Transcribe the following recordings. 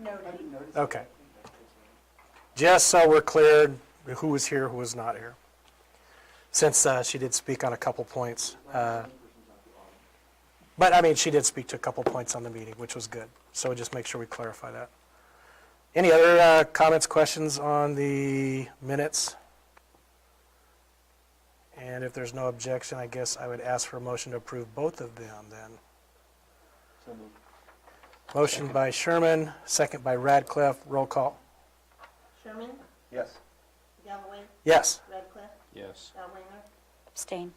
Noted. Okay. Just so we're clear who was here, who was not here. Since she did speak on a couple points. But, I mean, she did speak to a couple points on the meeting, which was good. So we'll just make sure we clarify that. Any other comments, questions on the minutes? And if there's no objection, I guess I would ask for a motion to approve both of them then. So moved. Motion by Sherman, second by Radcliffe. Roll call. Sherman? Yes. Galloway? Yes. Radcliffe? Yes. Delwinger? Abstain.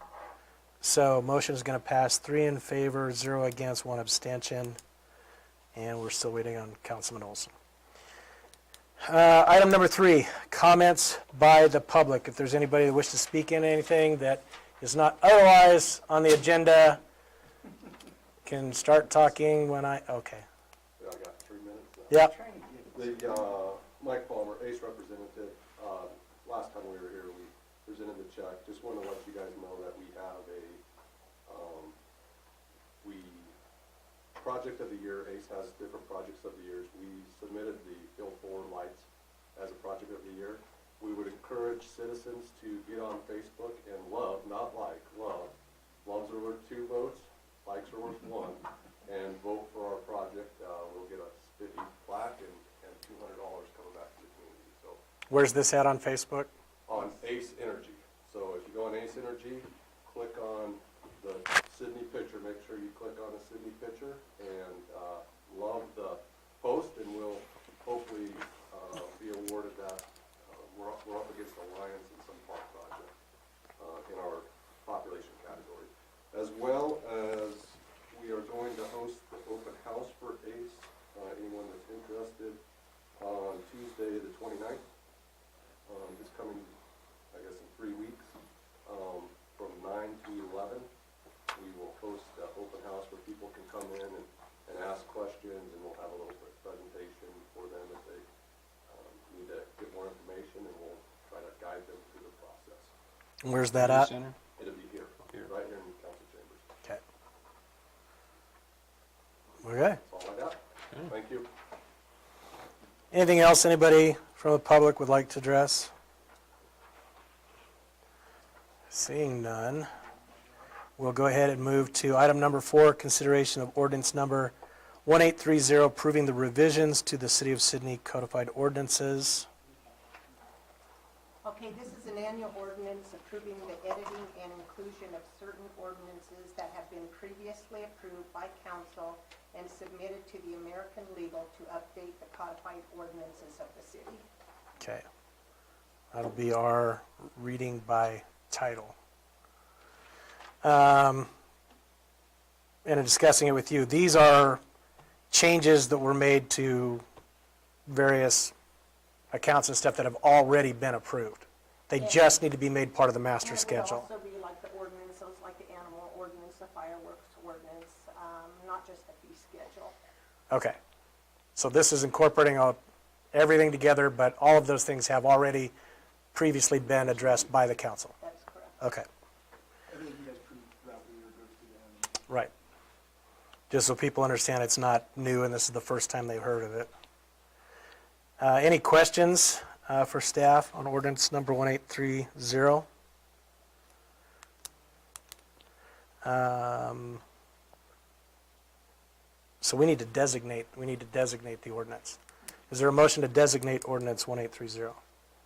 So motion is going to pass 3 in favor, 0 against, 1 abstention. And we're still waiting on Councilman Olson. Item number 3, comments by the public. If there's anybody that wishes to speak in anything that is not otherwise on the agenda, can start talking when okay. Yeah, I got 3 minutes now. Yep. Mike Palmer, ACE representative, last time we were here, we presented the check. Just want to let you guys know that we have a, project of the year. ACE has different projects of the years. We submitted the Field 4 lights as a project of the year. We would encourage citizens to get on Facebook and love, not like, love. Loves are worth 2 votes, likes are worth 1, and vote for our project. We'll get a spiffy plaque and $200 coming back to the community. So Where's this at on Facebook? on ACE Energy. So if you go on ACE Energy, click on the Sydney picture. Make sure you click on the Sydney picture and love the post, and we'll hopefully be awarded that. We're up against Alliance and some park project in our population category, as well as we are going to host the open house for ACE. Anyone that's interested, on Tuesday the 29th. It's coming, I guess, in 3 weeks, from 9 to 11. We will host an open house where people can come in and ask questions, and we'll have a little bit presentation for them if they need to get more information, and we'll try to guide them through the process. Where's that at? Center? It'll be here, right here in the council chambers. Okay. Okay. That's all I got. Thank you. Anything else anybody from the public would like to address? Seeing none, we'll go ahead and move to item number 4, consideration of ordinance number 1830, approving the revisions to the City of Sydney codified ordinances. Okay, this is an annual ordinance approving the editing and inclusion of certain ordinances that have been previously approved by council and submitted to the American Legal to update the codified ordinances of the city. Okay. That'll be our reading by title. And in discussing it with you, these are changes that were made to various accounts and stuff that have already been approved. They just need to be made part of the master schedule. And it will also be like the ordinances, like the animal ordinance, the fireworks ordinance, not just the fee schedule. Okay. So this is incorporating everything together, but all of those things have already previously been addressed by the council. That's correct. Okay. Everything you guys proved throughout the year goes to them. Right. Just so people understand it's not new and this is the first time they've heard of it. Any questions for staff on ordinance number 1830? So we need to designate the ordinance. Is there a motion to designate ordinance 1830?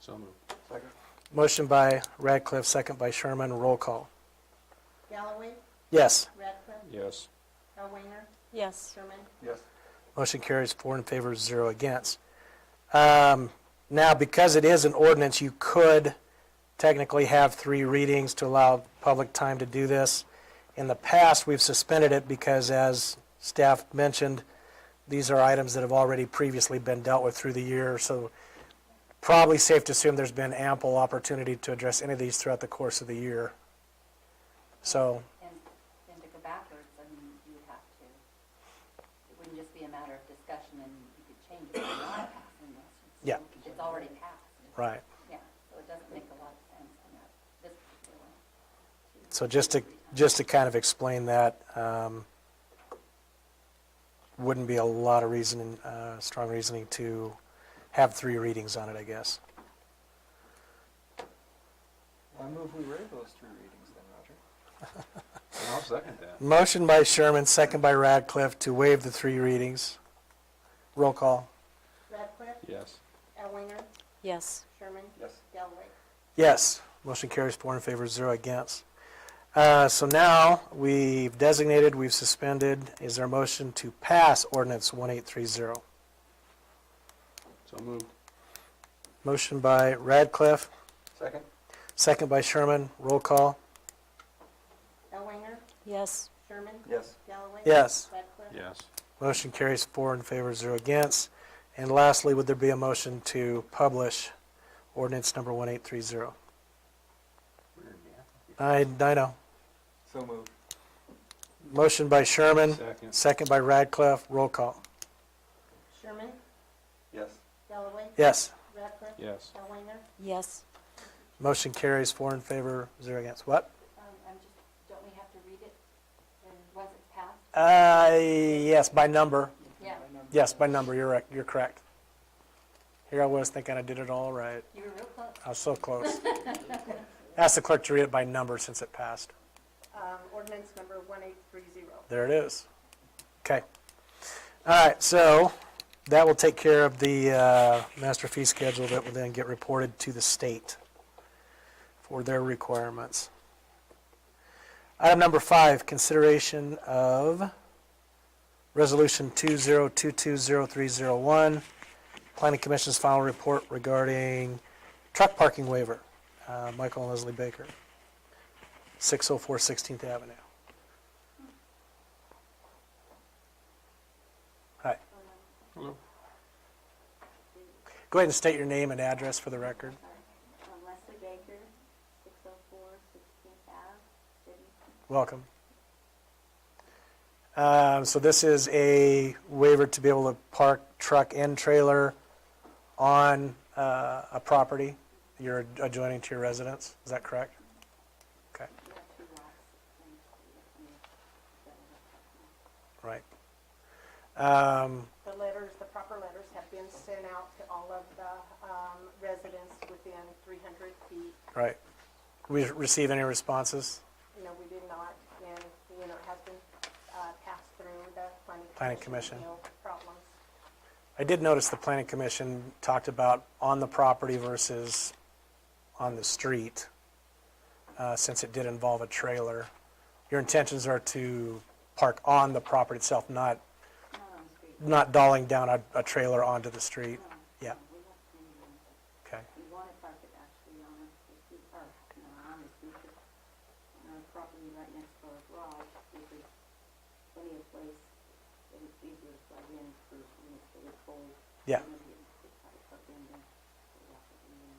So moved. Second. Motion by Radcliffe, second by Sherman. Roll call. Galloway? Yes. Radcliffe? Yes. Delwinger? Yes. Sherman? Yes. Motion carries 4 in favor, 0 against. Now, because it is an ordinance, you could technically have 3 readings to allow public time to do this. In the past, we've suspended it because, as staff mentioned, these are items that have already previously been dealt with through the year, so probably safe to assume there's been ample opportunity to address any of these throughout the course of the year. So, And to go backwards, I mean, you would have to, it wouldn't just be a matter of discussion and you could change it or not passing this. Yeah. It's already passed. right. Yeah, so it doesn't make a lot of sense in this particular one. So just to kind of explain that, wouldn't be a lot of strong reasoning to have 3 readings on it, I guess. I move we waive those 3 readings then, Roger. I'll second that. Motion by Sherman, second by Radcliffe to waive the 3 readings. Roll call. Radcliffe, Yes. Elwinger, Yes. Sherman, Yes. Galloway. Yes. Motion carries 4 in favor, 0 against. So now we've designated, we've suspended. Is there a motion to pass ordinance 1830? So moved. Motion by Radcliffe, Second? second by Sherman. Roll call. Elwinger, Yes. Sherman, Yes. Galloway. Yes. Radcliffe. Yes. Motion carries 4 in favor, 0 against. And lastly, would there be a motion to publish ordinance number 1830? Weird, yeah. I know. So moved. Motion by Sherman, Second. second by Radcliffe. Roll call. Sherman, Yes. Galloway. Yes. Radcliffe. Yes. Elwinger. Yes. Motion carries 4 in favor, 0 against. What? Don't we have to read it, and once it's passed? Yes, by number. Yeah, Yes, by number. You're right. You're correct. Here I was thinking I did it all right. you were real close. I was so close. Ask the clerk to read it by number since it passed. Ordinance number 1830. There it is. Okay. All right, so that will take care of the master fee schedule that will then get reported to the state for their requirements. Item number 5, consideration of Resolution 20220301, Planning Commission's final report regarding truck parking waiver. Michael and Leslie Baker, 604 16th Avenue. Hi. Hello. Go ahead and state your name and address for the record. Leslie Baker, 604 16th Ave, City. Welcome. So this is a waiver to be able to park truck and trailer on a property you're adjoining to your residence. Is that correct? Okay, We have 2 lots. right. The letters, the proper letters have been sent out to all of the residents within 300 feet. Right. We receive any responses? No, we did not, and, it has been passed through the Planning planning Commission. commission. No problems. I did notice the Planning Commission talked about on the property versus on the street, since it did involve a trailer. Your intentions are to park on the property itself, not Not on the street. not dolling down a trailer onto the street. No, Yeah. no, we have plenty of room. Okay. We want to park it actually on the street, or, on the street, but on our property right next to our garage, there's plenty of place, and it's easier to plug in for when it's really cold. Yeah. You know, it's hard to plug in there, so walk it in the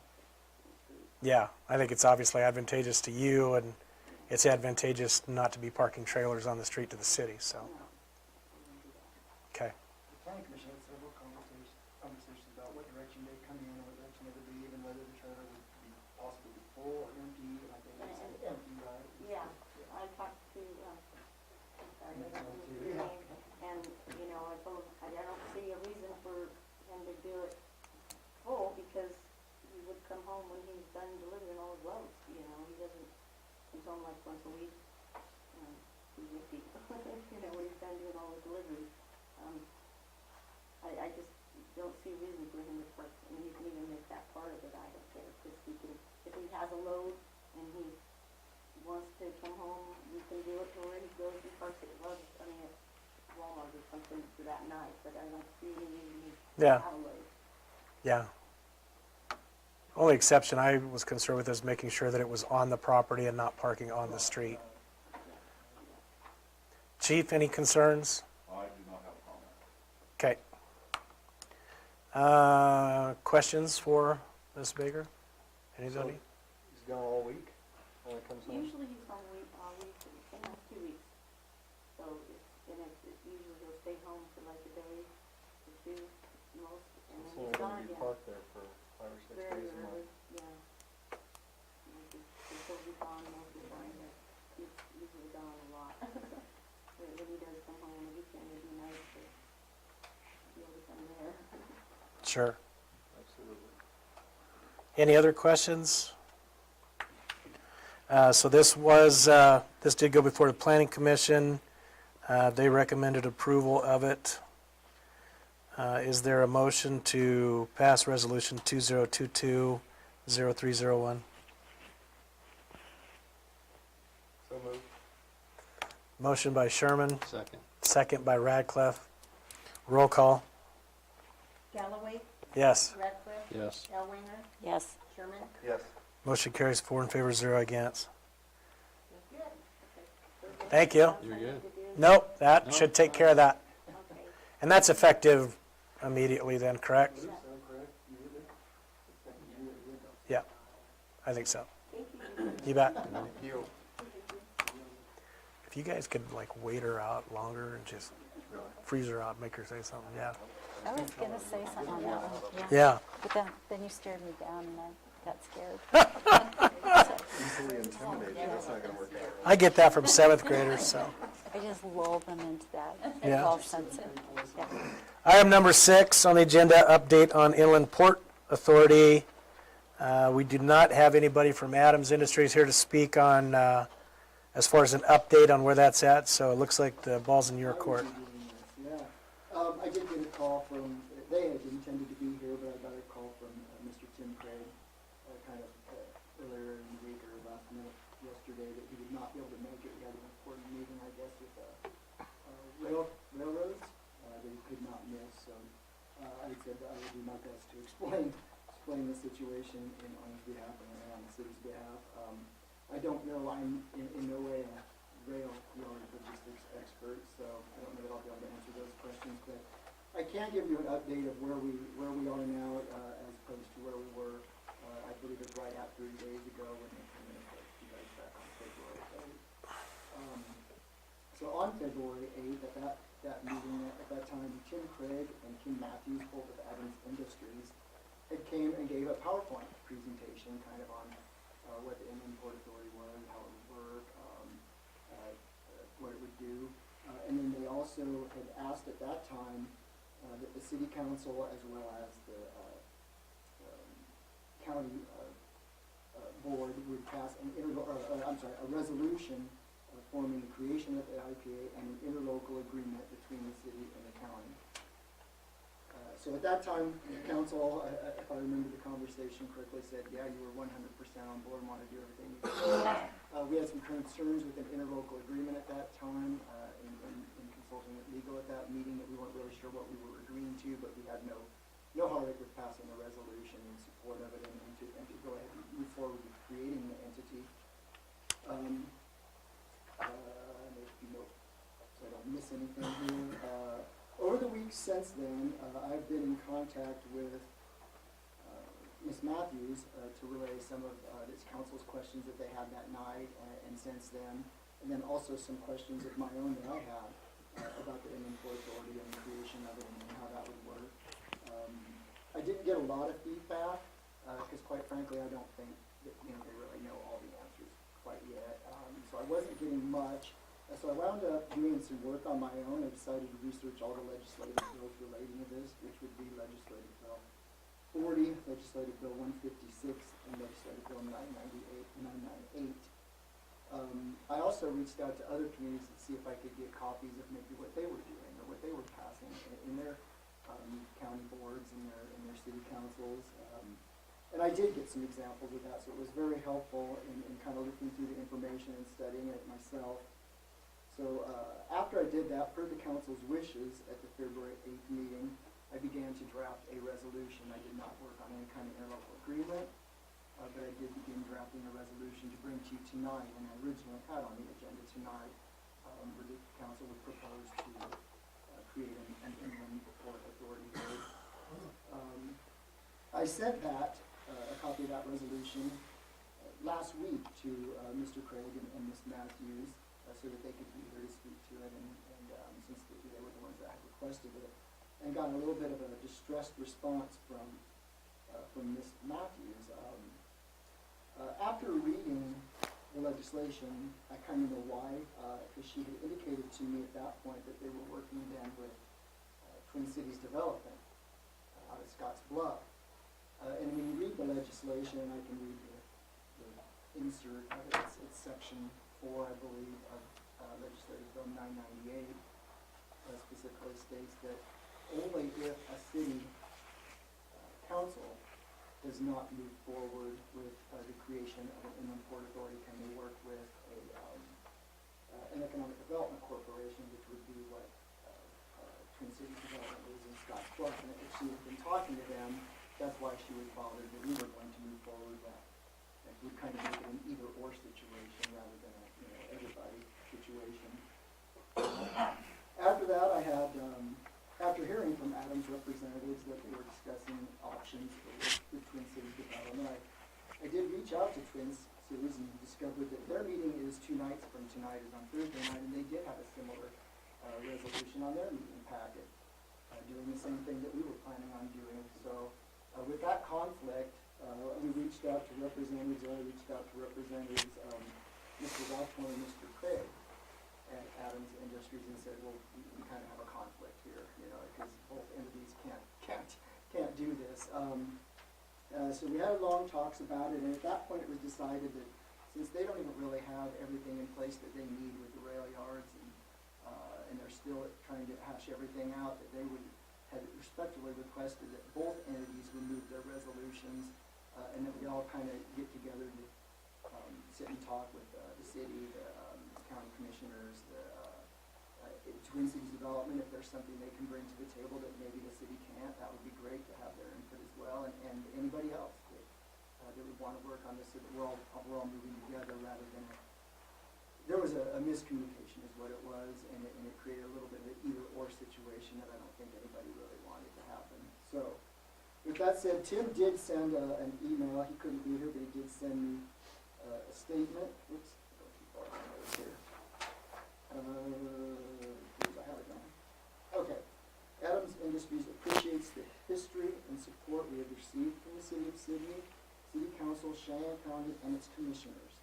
street. Yeah, I think it's obviously advantageous to you, and it's advantageous not to be parking trailers on the street to the city, so, No, we wouldn't do that. okay. The planning commission had several conversations about what direction they'd come in, or what direction they would leave, and whether the trailer would be possibly full or empty, and I think they said empty, right? Yeah, I talked to, I'm sorry, I don't know your name, and, I told him, I don't see a reason for him to do it full, because he would come home when he's done delivering all his loads, he doesn't, comes home like once a week, he's empty, when he's done doing all the deliveries. I just don't see a reason for him to park, you can even make that part of it, I don't care, because if he has a load and he wants to come home, we can do it, or he goes and parks it at Walmart or something for that night, but I don't see any reason to Yeah. have a load. Yeah. Only exception I was concerned with is making sure that it was on the property and not parking on the street. Chief, any concerns? I do not have a comment. Okay. Questions for Ms. Baker? Anybody? He's gone all week when it comes home? Usually he's home all week, sometimes 2 weeks. So it's usually he'll stay home for like a day or 2 most, and then It's he's only gone gonna be again. parked there for 5 or 6 Very days a rarely, month. yeah. He'll be gone most of the time, but he's usually gone a lot. When he does come home on the weekend, it'd be nice to Sure. Absolutely. Any other questions? So this did go before the Planning Commission. They recommended approval of it. Is there a motion to pass Resolution 2022-0301? So moved. Motion by Sherman, Second. second by Radcliffe. Roll call. Galloway, Yes. Radcliffe, Yes. Elwinger, Yes. Sherman. Yes. Motion carries 4 in favor, 0 against. Good. Thank you. You're good. Nope, that No. should take care of that. Okay. And that's effective immediately then, correct? Is that correct? Yeah, I think so. Thank you. You bet. Thank you. If you guys could like wait her out longer and just freeze her out, make her say something, yeah. I was gonna say something on that one, Yeah, but then you stared me down and I got scared. Easily intimidated, that's not gonna work out. I get that from 7th graders, so. I just lull them into that Yeah. false sense of, yeah. Item number 6 on the agenda, update on Inland Port Authority. We do not have anybody from Adams Industries here to speak on, as far as an update on where that's at, so it looks like the ball's in your court. Yeah. I did get a call from, they had intended to be here, but I got a call from Mr. Tim Craig, earlier in the week or last minute yesterday that he would not be able to make it. He had an important meeting, I guess, with railroads that he could not miss. So I said that I would do my best to explain the situation on his behalf and on the city's behalf. I don't know, I'm in no way a rail yard logistics expert, so I don't know that I'll be able to answer those questions, but I can give you an update of where we are now as opposed to where we were. I believe it's right at 30 days ago when they came in and put you guys back on February 8th. So on February 8th, at that meeting, at that time, Tim Craig and Kim Matthews, both of Adams Industries, had came and gave a PowerPoint presentation kind of on what the Inland Port Authority was, how it would work, what it would do. And then they also had asked at that time that the city council as well as the county board would pass a resolution forming the creation of the IPA and an interlocal agreement between the city and the county. So at that time, the council, if I remember the conversation correctly, said, yeah, you were 100% on board and wanted to do everything you could. We had some concerns with an interlocal agreement at that time, in consulting with legal at that meeting, that we weren't really sure what we were agreeing to, but we had no heartache with passing a resolution in support of it and to go ahead and move forward with creating the entity. Make a few notes so I don't miss anything here. Over the weeks since then, I've been in contact with Ms. Matthews to relay some of this council's questions that they had that night and since then, and then also some questions of my own that I had about the Inland Port Authority and the creation of it and how that would work. I didn't get a lot of feedback because, quite frankly, I don't think that they really know all the answers quite yet. So I wasn't getting much. So I wound up doing some work on my own. I decided to research all the legislative bills relating to this, which would be Legislative Bill 40, Legislative Bill 156, and Legislative Bill 998. I also reached out to other communities to see if I could get copies of maybe what they were doing or what they were passing in their county boards and their city councils. And I did get some examples of that, so it was very helpful in kind of looking through the information and studying it myself. So after I did that, per the council's wishes at the February 8th meeting, I began to draft a resolution. I did not work on any kind of interlocal agreement, but I did begin drafting a resolution to bring to you tonight, and I originally had on the agenda tonight, where the council would propose to create an Inland Port Authority board. I sent that, a copy of that resolution, last week to Mr. Craig and Ms. Matthews, so that they could be here to speak to it, and since they were the ones that had requested it, and got a little bit of a distressed response from Ms. Matthews. After reading the legislation, I kind of know why, because she had indicated to me at that point that they were working then with Twin Cities Development out of Scotts blah. And when you read the legislation, and I can read the insert of it, it's section 4, I believe, of Legislative Bill 998, specifically states that only if a city council does not move forward with the creation of an inland port authority can they work with an economic development corporation, which would be what Twin Cities Development is in Scottsbluff. And if she had been talking to them, that's why she was bothered that we were going to move forward with that. Like, we'd kind of make it an either-or situation rather than a, everybody situation. After that, I had, after hearing from Adam's representatives that they were discussing options for the Twin Cities development, I did reach out to Twin Cities and discovered that their meeting is 2 nights from tonight, is on Thursday night, and they did have a similar resolution on their meeting packet, doing the same thing that we were planning on doing. So with that conflict, we reached out to representatives, Mr. Rothman and Mr. Craig at Adams Industries, and said, well, we kind of have a conflict here, because both entities can't do this. So we had long talks about it, and at that point it was decided that since they don't even really have everything in place that they need with the rail yards, and they're still trying to hash everything out, that they would have respectfully requested that both entities remove their resolutions, and that we all kind of get together to sit and talk with the city, the county commissioners, the Twin Cities Development. If there's something they can bring to the table that maybe the city can't, that would be great to have their input as well, and anybody else that would want to work on this, so that we're all moving together rather than there was a miscommunication is what it was, and it created a little bit of an either-or situation that I don't think anybody really wanted to happen. So, with that said, Tim did send an email. He couldn't be here, but he did send me a statement. Oops, I don't keep all my notes here. I have it down. Okay. Adams Industries appreciates the history and support we have received from the City of Sydney, City Council, Cheyenne County, and its commissioners,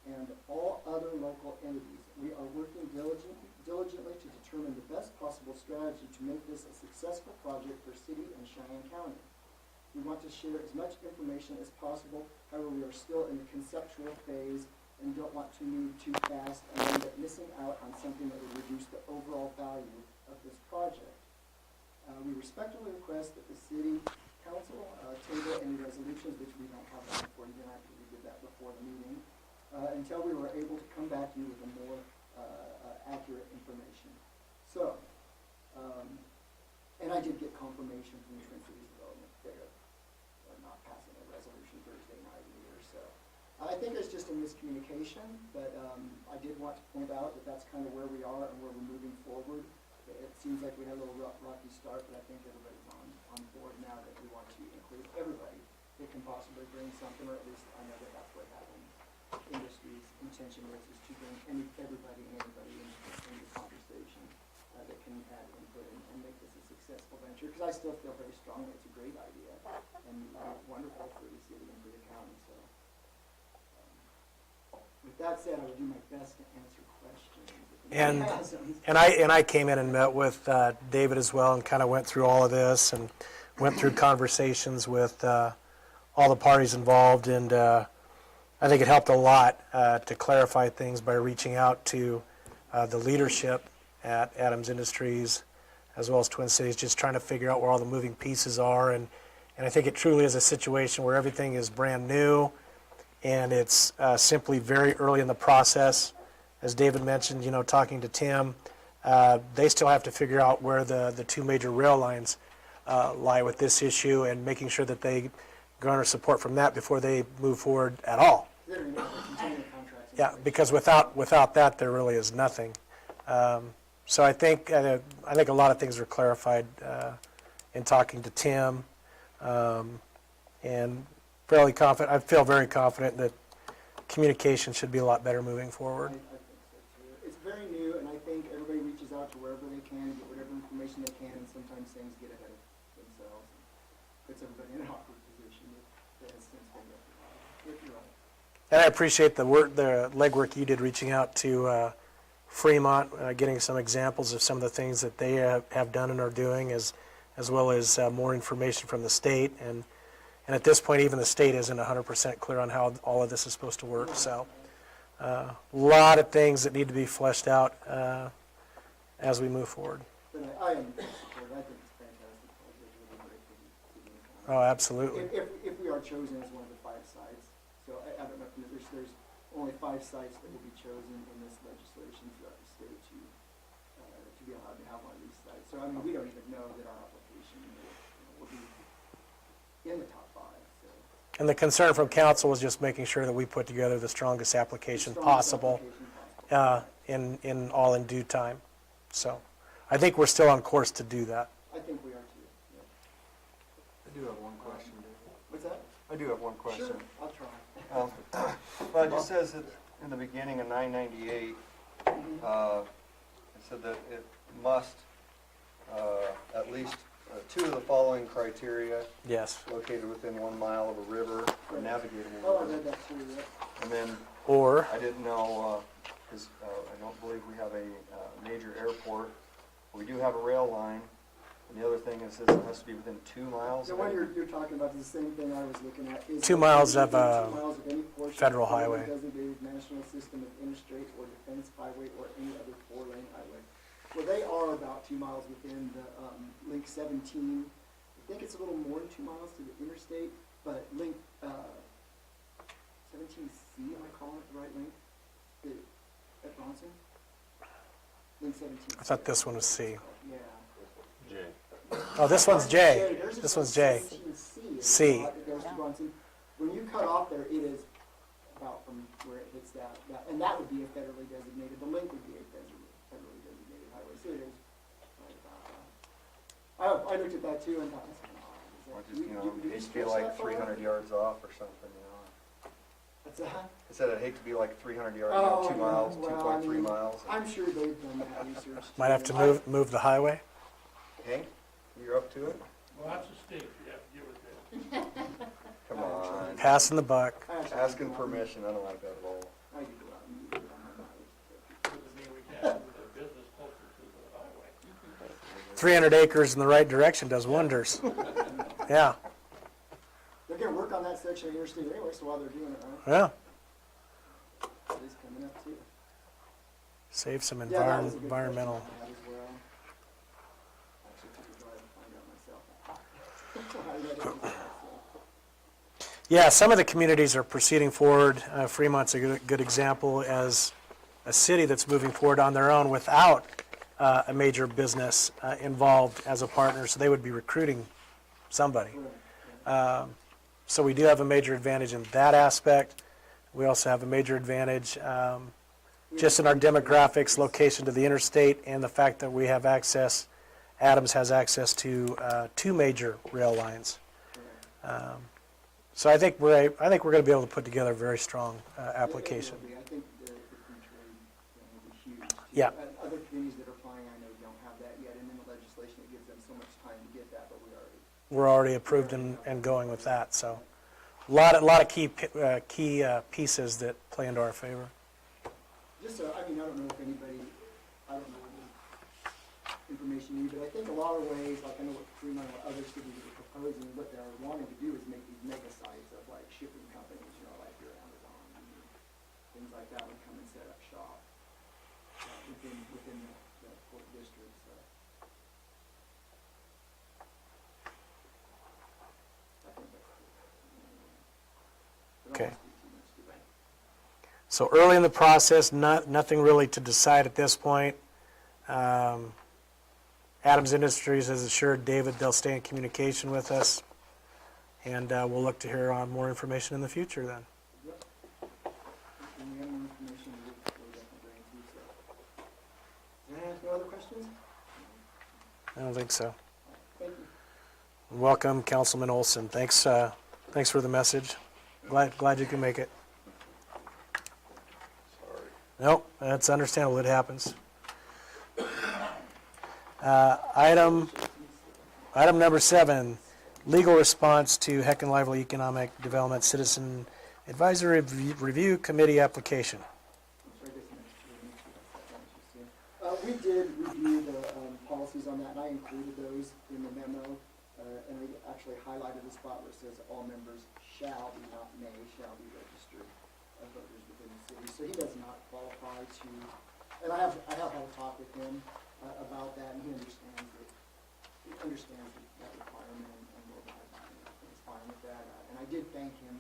and all other local entities. We are working diligently to determine the best possible strategy to make this a successful project for City and Cheyenne County. We want to share as much information as possible, however we are still in the conceptual phase and don't want to move too fast and end up missing out on something that would reduce the overall value of this project. We respectfully request that the City Council table any resolutions, which we don't have one for you tonight because we did that before the meeting, until we were able to come back to you with a more accurate information. So, and I did get confirmation from the Twin Cities Development there. They're not passing a resolution Thursday night either. So, I think it's just a miscommunication, but I did want to point out that that's kind of where we are and where we're moving forward. It seems like we had a little rocky start, but I think everybody's on board now that we want to include everybody that can possibly bring something, or at least I know that that's what Adams Industries' intention is to bring everybody and anybody in the conversation that can add input and make this a successful venture. Because I still feel very strongly it's a great idea and wonderful for the city and for the county. So, with that said, I will do my best to answer questions. And I came in and met with David as well and kind of went through all of this and went through conversations with all the parties involved, and I think it helped a lot to clarify things by reaching out to the leadership at Adams Industries as well as Twin Cities, just trying to figure out where all the moving pieces are, and I think it truly is a situation where everything is brand new and it's simply very early in the process. As David mentioned, talking to Tim, they still have to figure out where the two major rail lines lie with this issue and making sure that they garner support from that before they move forward at all. Yeah, because without that, there really is nothing. So I think a lot of things were clarified in talking to Tim, and fairly confident. I feel very confident that communication should be a lot better moving forward. It's very new, and I think everybody reaches out to wherever they can, get whatever information they can, and sometimes things get ahead of themselves. Puts everybody in an awkward position that has since been rectified. You're right. And I appreciate the legwork you did reaching out to Fremont, getting some examples of some of the things that they have done and are doing, as as well as more information from the state. And at this point, even the state isn't 100% clear on how all of this is supposed to work. So a lot of things that need to be fleshed out as we move forward. But I am supportive. I think it's fantastic. It's really great for the city. Oh, absolutely. If we are chosen as one of the 5 sites, so I don't know, if there's only 5 sites that will be chosen in this legislation throughout the state to be allowed to have one of these sites. So, I mean, we don't even know that our application will be in the top 5, so. And the concern from council was just making sure that we put together the strongest application possible in due time. So I think we're still on course to do that. I think we are too, yeah. I do have one question, David. What's that? I do have one question. Sure, I'll try. Well, it just says that in the beginning of 998, it said that it must, at least 2 of the following criteria Yes. located within 1 mile of a river or navigable Oh, I river. read that too, yeah. And then Or, I didn't know, because I don't believe we have a major airport. We do have a rail line. And the other thing is it has to be within 2 miles. The of one it. you're talking about is the same thing I was looking at. Is 2 miles of, 2 miles of any portion federal of any highway. designated national system of interstate or defense highway or any other 4-lane highway. Well, they are about 2 miles within the Link 17. I think it's a little more than 2 miles to the interstate, but Link 17C, am I calling it the right link? At Bronson? Link 17. I thought this one was C. Yeah. J. Oh, this one's J. There's This one's J. 17C. C. It goes to Bronson. When you cut off there, it is about from where it hits that, and that would be a federally designated, the link would be a federally designated highway, so it is right about that. I looked at that too and thought, Or just, hate to be like 300 yards off or something, What's that? I said I'd hate to be like 300 yards, Oh, 2 miles, well, 2.3 I mean, miles. I'm sure they've done that research. Might have to move the highway. Hank, you're up to it? Well, that's a state, you have to give it that. Come on. Passing the buck. Asking permission, I don't like that at all. I could go out and use it on my mileage. Doesn't mean we can't move the business closer to the highway. 300 acres in the right direction does wonders. Yeah, They're gonna work on that section of interstate anyway, so while they're doing it, yeah. it is coming up too. Save some Yeah, that was a good environmental. question I had as well. Actually took a drive to find out myself. I read it myself, so. Yeah, some of the communities are proceeding forward. Fremont's a good example as a city that's moving forward on their own without a major business involved as a partner, so they would be recruiting somebody. So we do have a major advantage in that aspect. We also have a major advantage just in our demographics, location to the interstate, and the fact that we have access, Adams has access to 2 major rail lines. So I think we're going to be able to put together a very strong application. It will be. I think the free trade will be huge. too. Yeah. Other communities that are applying, I know, don't have that yet, and in the legislation, it gives them so much time to get that, but we already. We're already approved and going with that. So a lot of key pieces that play into our favor. Just so, I mean, I don't know if anybody, I don't know any information you need, but I think a lot of ways, like I know what Fremont and other cities are proposing, what they're wanting to do is make these mega sites of like shipping companies, like your Amazon and things like that would come and set up shop within the port district, so. I think that's cool. But I Okay. don't wanna speak too much to that. So early in the process, nothing really to decide at this point. Adams Industries has assured David they'll stay in communication with us, and we'll look to hear on more information in the future then. Yep. When we have more information, we'll definitely bring it to you, so. Does anyone have no other questions? I don't think so. Thank you. Welcome, Councilman Olson. Thanks for the message. Glad you can make it. Sorry. Nope, that's understandable. It happens. Item number 7, legal response to Heck and Lively Economic Development Citizen Advisory Review Committee application. I'm sorry, this next year, we did review the policies on that, and I included those in the memo. And I actually highlighted the spot where it says all members shall be, not may, shall be registered voters within the city. So he does not qualify to, and I have had a talk with him about that, and he understands that requirement and will abide by it, and is fine with that. And I did thank him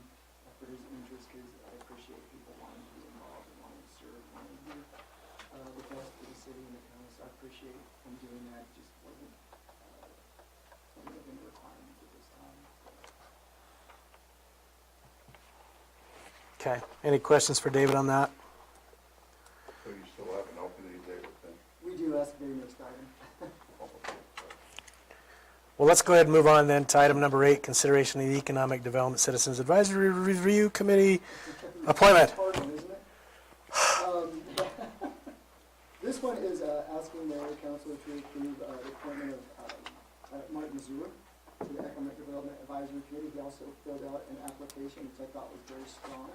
for his interest, because I appreciate people wanting to be involved and wanting to serve, wanting to do the best for the city and the county. So I appreciate him doing that. It just wasn't something within the requirements at this time. Okay, any questions for David on that? So you still have an opening there then? We do. That's the very next item. Well, let's go ahead and move on then to item number 8, consideration of the Economic Development Citizens Advisory Review Committee appointment. Hard one, isn't it? This one is asking the council to approve the appointment of Mark Mazur to the Economic Development Advisory Committee. He also filled out an application, which I thought was very strong,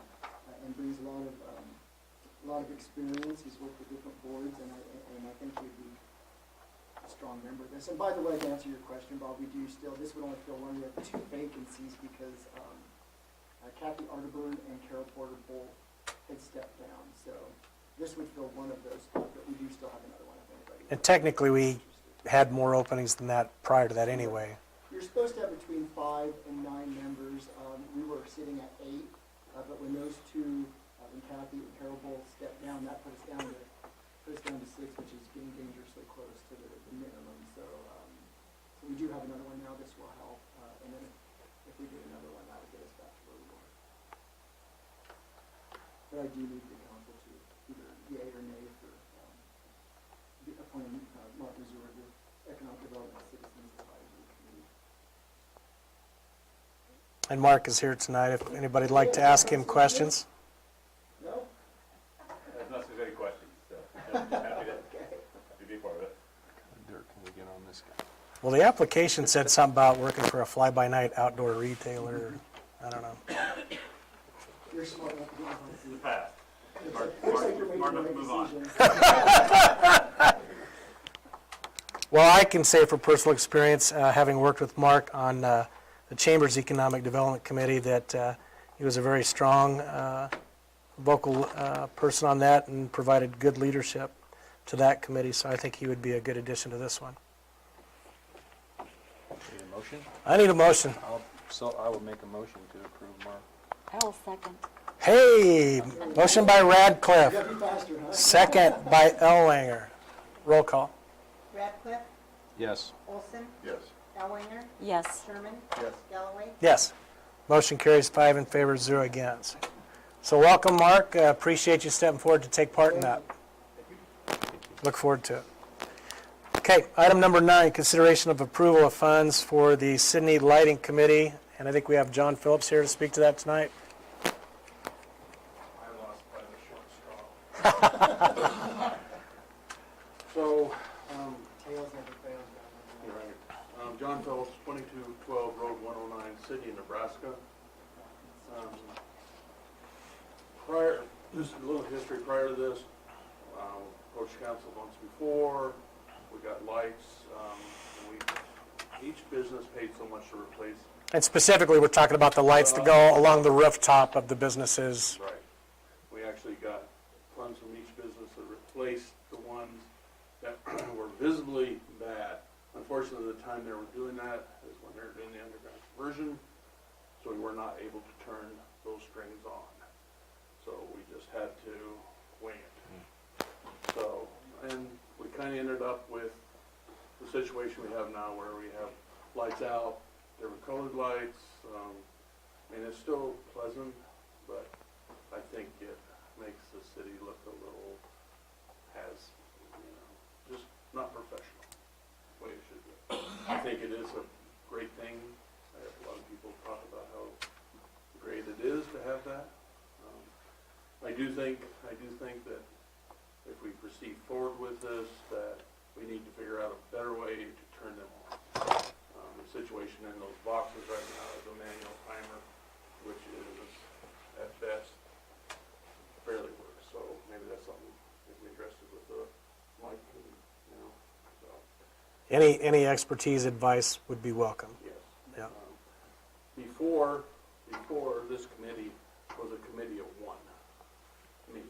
and brings a lot of experience. He's worked with different boards, and I think he'd be a strong member of this. And by the way, to answer your question, Bob, this would only fill one. We have 2 vacancies because Kathy Arterburn and Carol Porter both had stepped down. So this would fill one of those spots, but we do still have another one if anybody. And technically, we had more openings than that prior to that anyway. You're supposed to have between 5 and 9 members. We were sitting at 8, but when those 2, when Kathy and Carol both stepped down, that put us down to 6, which is getting dangerously close to the minimum. So we do have another one now. This will help, and then if we get another one, that will get us back to where we were. But I do need the council to either yea or nay for appointing Mark Mazur to the Economic Development Citizens Advisory Committee. And Mark is here tonight if anybody'd like to ask him questions. No? Unless there's any questions, so I'm happy to be part of it. Dirt, can we get on this guy? Well, the application said something about working for a fly-by-night outdoor retailer. I don't know. You're smart enough to get on the In the past. Looks like you're making Smart the enough to move on. right decision. Well, I can say from personal experience, having worked with Mark on the Chamber's Economic Development Committee, that he was a very strong, vocal person on that and provided good leadership to that committee. So I think he would be a good addition to this one. Need a motion? I need a motion. I will make a motion to approve Mark. I will second. Hey, motion by You Radcliffe, gotta be faster, huh? second by Ellwanger. Roll call. Radcliffe, Yes. Olson, Yes. Elwanger, Yes. Sherman, Yes. Galloway. Yes. Motion carries 5 in favor, 0 against. So welcome, Mark. Appreciate you stepping forward to take part in that. Look forward to it. Okay, item number 9, consideration of approval of funds for the Sydney Lighting Committee. And I think we have John Phillips here to speak to that tonight. I lost by the short straw. So, Tails never fails. John Phillips, 2212 Road 109, Sydney, Nebraska. Just a little history prior to this, approached council once before, we got lights, each business paid so much to replace. And specifically, we're talking about the lights that go along the rooftop of the businesses. Right. We actually got funds from each business that replaced the ones that were visibly bad. Unfortunately, the time they were doing that is when they were doing the underground conversion, so we were not able to turn those strings on. So we just had to wing it. So, and we kind of ended up with the situation we have now where we have lights out, different colored lights. I mean, it's still pleasant, but I think it makes the city look a little, just not professional, the way it should be. I think it is a great thing. I have a lot of people talk about how great it is to have that. I do think that if we proceed forward with this, that we need to figure out a better way to turn them on. The situation in those boxes right now is a manual timer, which is at best barely works. So maybe that's something if we addressed it with the mic, so. any expertise, advice would be welcome. Yes. Yeah. Before this committee was a committee of one, me.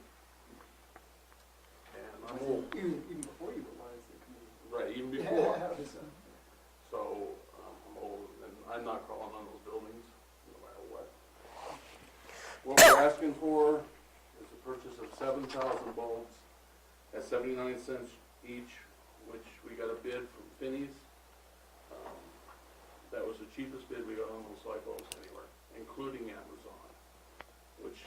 And I'm old, Even before you realized the committee. right, even before. So, I'm old, and I'm not crawling on those buildings, no matter what. What we're asking for is a purchase of 7,000 bulbs at 79 cents each, which we got a bid from Finney's. That was the cheapest bid we got on those light bulbs anywhere, including Amazon, which,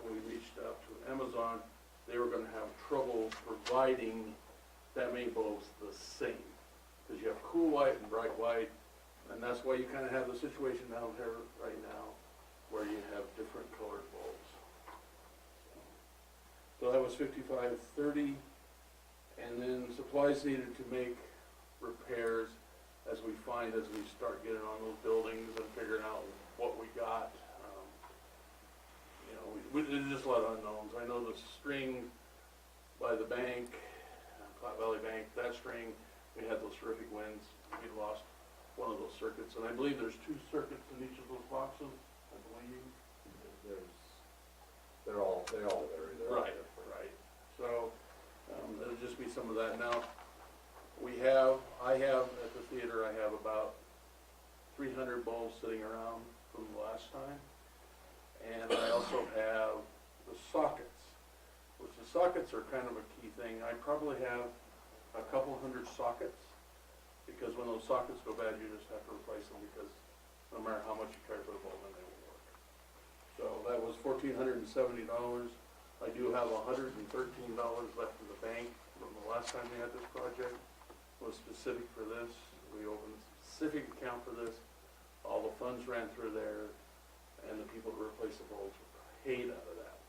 when we reached out to Amazon, they were gonna have trouble providing that many bulbs the same. Because you have cool white and bright white, and that's why you kinda have the situation down here right now, where you have different colored bulbs. So that was $55.30, and then supplies needed to make repairs as we start getting on those buildings and figuring out what we got. You know, there's just a lot of unknowns. I know the string by the bank, Platte Valley Bank, that string, we had those terrific winds. We lost one of those circuits, and I believe there's 2 circuits in each of those boxes, I believe. They all vary. They're all Right, different. right. So, there'll just be some of that. Now, I have, at the theater, I have about 300 bulbs sitting around from the last time. And I also have the sockets, which the sockets are kind of a key thing. I probably have a couple hundred sockets, because when those sockets go bad, you just have to replace them, because no matter how much you try to put a bulb in, they won't work. So that was $1,470. I do have $113 left in the bank from the last time we had this project. It was specific for this. We opened a specific account for this. All the funds ran through there, and the people to replace the bulbs were paid out of that.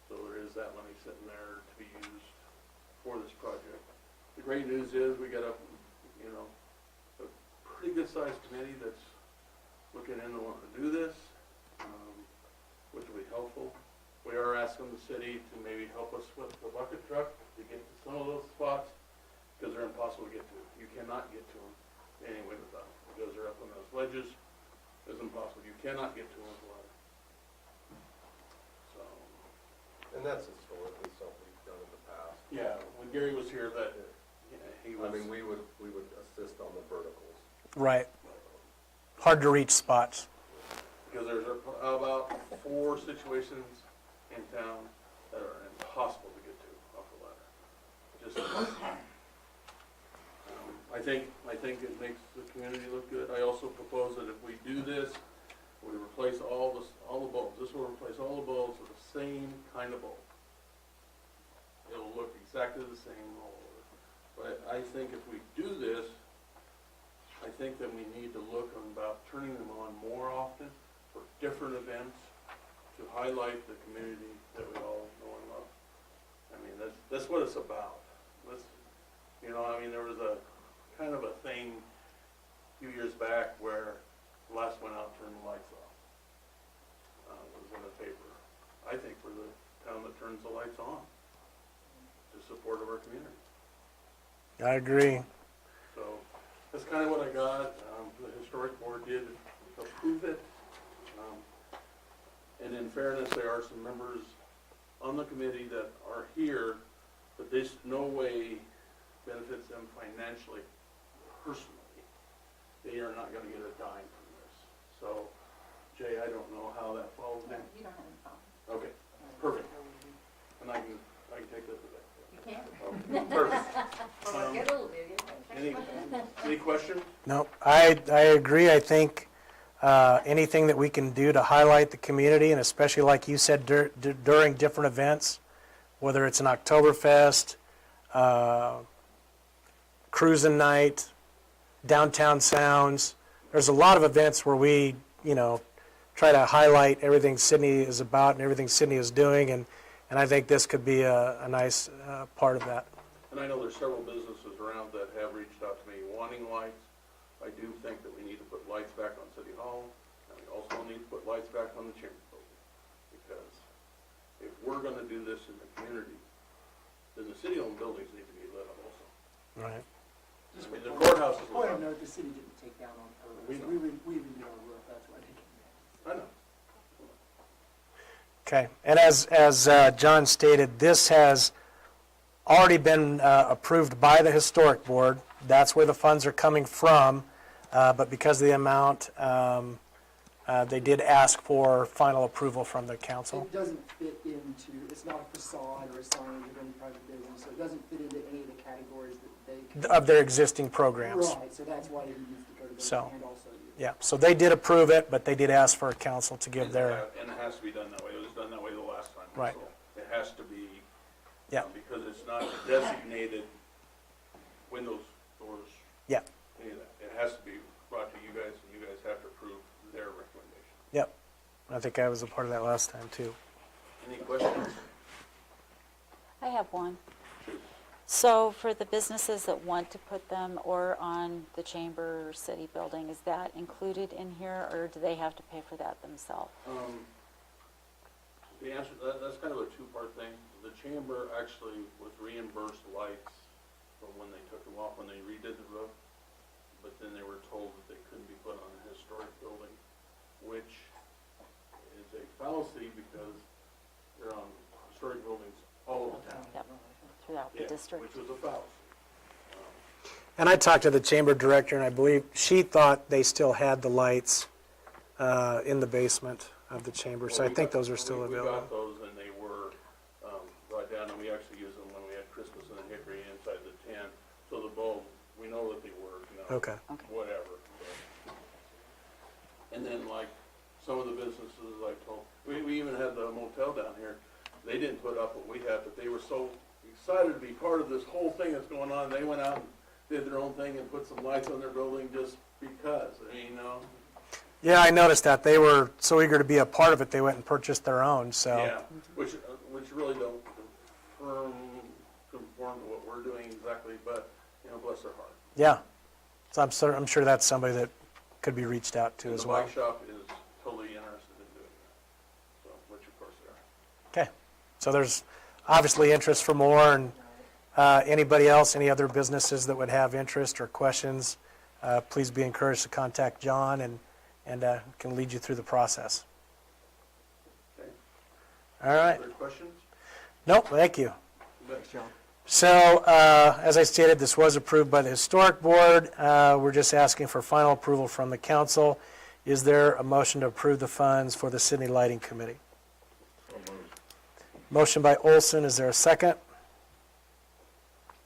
So there is that money sitting there to be used for this project. The great news is we got a pretty good sized committee that's looking into wanting to do this, which will be helpful. We are asking the city to maybe help us with the bucket truck to get to some of those spots, because they're impossible to get to. You cannot get to them anyway without them, because they're up on those ledges. It's impossible. You cannot get to them with a ladder. So, And that's historically something we've done in the past. yeah, when Gary was here, he was. I mean, we would assist on the verticals. Right. Hard to reach spots. Because there's about 4 situations in town that are impossible to get to off the ladder. Just impossible. I think it makes the community look good. I also propose that if we do this, we replace all the bulbs. This will replace all the bulbs with the same kind of bulb. It'll look exactly the same all over. But I think if we do this, I think that we need to look about turning them on more often for different events to highlight the community that we all know and love. I mean, that's what it's about. There was a kind of a thing a few years back where the last one out turned the lights off. It was in the paper. I think we're the town that turns the lights on to support of our community. I agree. So that's kind of what I got. The historic board did approve it. And in fairness, there are some members on the committee that are here, but this no way benefits them financially, personally. They are not gonna get a dime from this. So, Jay, I don't know how that falls in. You don't have any problem. Okay, perfect. And I can take this today. You can. Okay, perfect. Well, get a little bit. Any questions? No, I agree. I think anything that we can do to highlight the community, and especially like you said, during different events, whether it's an Oktoberfest, cruising night, downtown sounds. There's a lot of events where we, try to highlight everything Sydney is about and everything Sydney is doing, and I think this could be a nice part of that. And I know there's several businesses around that have reached out to me wanting lights. I do think that we need to put lights back on City Hall, and we also need to put lights back on the Chamber building. Because if we're gonna do this in the community, then the city-owned buildings need to be lit up also. Right. Just I mean, for the point- courthouse is Point of on. note, the city didn't take down on We purpose. know. We even did our roof, that's why they came in. I know. Okay, and as John stated, this has already been approved by the Historic Board. That's where the funds are coming from, but because of the amount, they did ask for final approval from the council. It doesn't fit into, it's not a facade or a sign of any private business, so it doesn't fit into any of the categories that they. Of their existing programs. Right, so that's why he needs to go to those So, and also you. Yeah, so they did approve it, but they did ask for council to give their, And it has to be done that way. It was done that way the last time. Right. So it has to be, Yeah. because it's not designated windows, doors, yeah, any of that. It has to be brought to you guys, and you guys have to approve their recommendation. yep. I think I was a part of that last time, too. Any questions? I have one. So for the businesses that want to put them or on the chamber or city building, is that included in here, or do they have to pay for that themselves? The answer, that's kind of a two-part thing. The chamber actually was reimbursed lights from when they took them off, when they redid the roof, but then they were told that they couldn't be put on a historic building, which is a fallacy because they're on historic buildings all over town. Yep, throughout the Yeah, district. which was a fallacy. And I talked to the chamber director, and I believe she thought they still had the lights in the basement of the chamber, so I think those are still We got available. those, and they were brought down, and we actually used them when we had Christmas in the Hickory inside the tent. So the bulb, we know that they work, Okay. Okay. whatever. And then like some of the businesses I told, we even had the motel down here. They didn't put up what we had, but they were so excited to be part of this whole thing that's going on. They went out and did their own thing and put some lights on their building just because. I mean, Yeah, I noticed that. They were so eager to be a part of it, they went and purchased their own, so. yeah, which really don't conform to what we're doing exactly, but, bless their heart. Yeah. So I'm sure that's somebody that could be reached out to And as the well. bike shop is totally interested in doing that, so, which of course they are. Okay. So there's obviously interest for more, and anybody else, any other businesses that would have interest or questions, please be encouraged to contact John and can lead you through the process. Okay. All right. Other questions? Nope, thank you. Thanks, John. So, as I stated, this was approved by the Historic Board. We're just asking for final approval from the council. Is there a motion to approve the funds for the Sydney Lighting Committee? So moved. Motion by Olson, is there a second?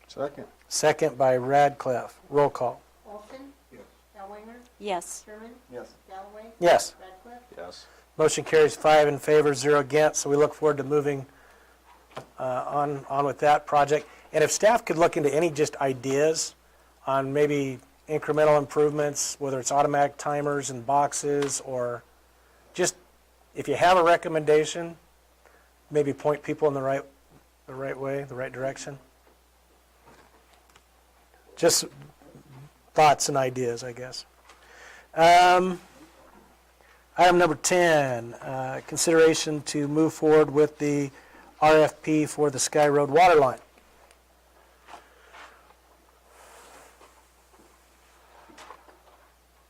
Second. Second by Radcliffe. Roll call. Olson? Yes. Elwanger? Yes. Sherman? Yes. Galloway? Yes. Radcliffe? Yes. Motion carries 5 in favor, 0 against, so we look forward to moving on with that project. And if staff could look into any just ideas on maybe incremental improvements, whether it's automatic timers and boxes, or just, if you have a recommendation, maybe point people in the right way, the right direction. Just thoughts and ideas, I guess. Item number 10, consideration to move forward with the RFP for the Sky Road water line.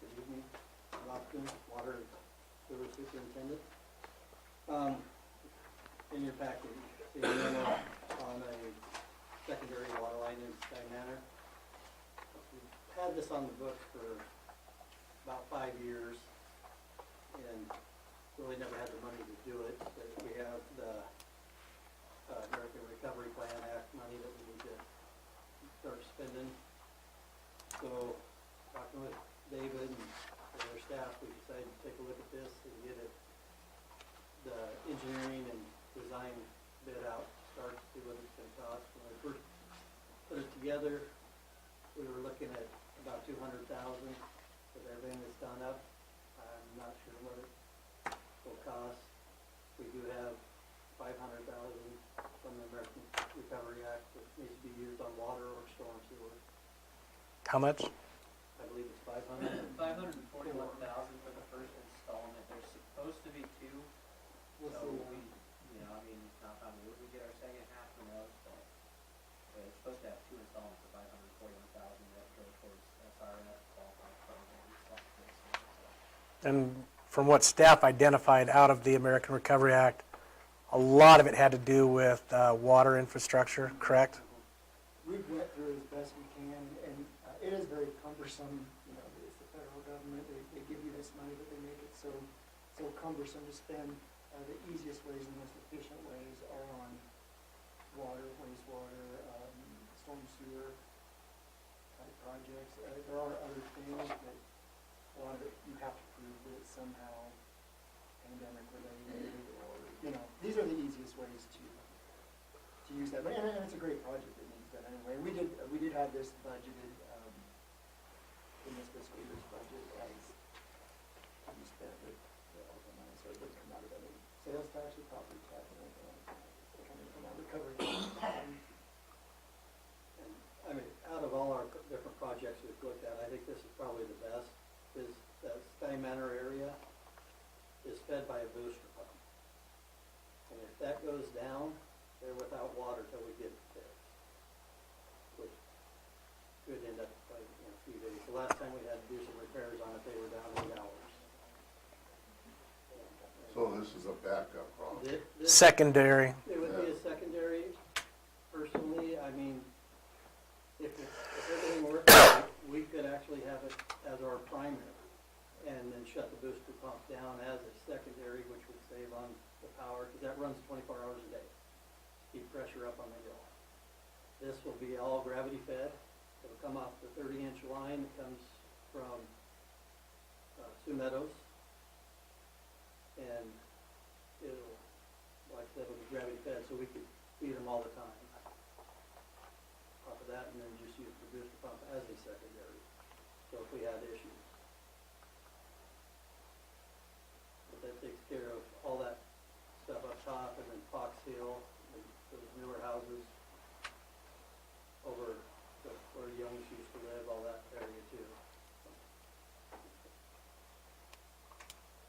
Good evening, Lofton, Water and Sewer Superintendent. In your package, a memo on a secondary water line in Sky Manor. We've had this on the books for about 5 years and really never had the money to do it. But we have the American Recovery Plan Act money that we need to start spending. So, talking with David and their staff, we decided to take a look at this and get it, the engineering and design bid out, start to see what it's gonna cost. When we first put it together, we were looking at about 200,000 with everything that's done up. I'm not sure what it will cost. We do have 500,000 from the American Recovery Act that needs to be used on water or storm sewer. How much? I believe it's 500. 541,000 for the first installment. There's supposed to be two, We'll so see. we, knock on wood, we get our second half from those, but it's supposed to have two installments of 541,000 that go towards SRF qualified programs like this one, so. And from what staff identified out of the American Recovery Act, a lot of it had to do with water infrastructure, correct? We've went through as best we can, and it is very cumbersome, you know, it's the federal government, they give you this money, but they make it so cumbersome to spend. The easiest ways and most efficient ways are on water, wastewater, storm sewer type projects. There are other things that a lot of it you have to prove that it's somehow pandemic related, or, you know, these are the easiest ways to use that. And it's a great project that needs done anyway. We did have this budgeted in this fiscal year's budget as to be spent with the ARPA money, so it doesn't come out of any sales tax or property tax or anything like that. It's coming from our recovery. And, I mean, out of all our different projects we've looked at, I think this is probably the best, is the Sky Manor area is fed by a booster pump. And if that goes down, they're without water till we get it fixed, which could end up like in a few days. The last time we had to do some repairs on it, they were down 8 hours. So this is a backup problem. Secondary. It would be a secondary, personally, I mean, if everything works, we could actually have it as our primary, and then shut the booster pump down as a secondary, which would save on the power, because that runs 24 hours a day. Keep pressure up on the hill. This will be all gravity fed. It'll come off the 30-inch line that comes from Sioux Meadows, and it'll, like I said, it'll be gravity fed, so we could feed them all the time. Off of that, and then just use the booster pump as a secondary, so if we had issues. But that takes care of all that stuff up top, and then Fox Hill, and those newer houses over where Young's used to live, all that area too.